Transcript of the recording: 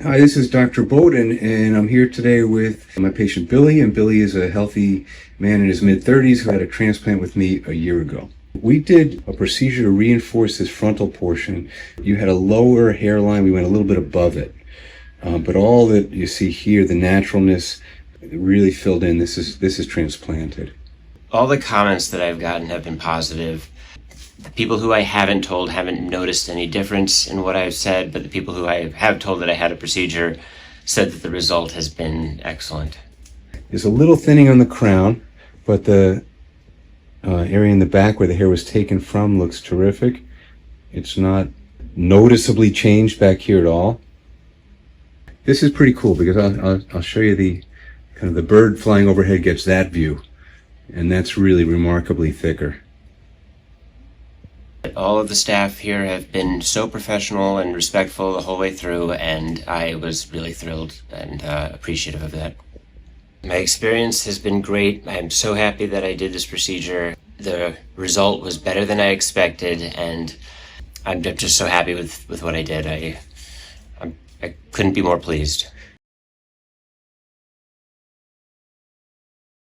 Hi, this is Dr. Boden, and I'm here today with my patient Billy, and Billy is a healthy man in his mid-30s who had a transplant with me a year ago. We did a procedure to reinforce this frontal portion. You had a lower hairline, we went a little bit above it. But all that you see here, the naturalness, really filled in. This is transplanted. All the comments that I've gotten have been positive. The people who I haven't told haven't noticed any difference in what I've said, but the people who I have told that I had a procedure said that the result has been excellent. There's a little thinning on the crown, but the area in the back where the hair was taken from looks terrific. It's not noticeably changed back here at all. This is pretty cool because I'll show you the kind of the bird flying overhead gets that view, and that's really remarkably thicker. All of the staff here have been so professional and respectful the whole way through, and I was really thrilled and appreciative of that. My experience has been great. I'm so happy that I did this procedure. The result was better than I expected, and I'm just so happy with what I did. I couldn't be more pleased.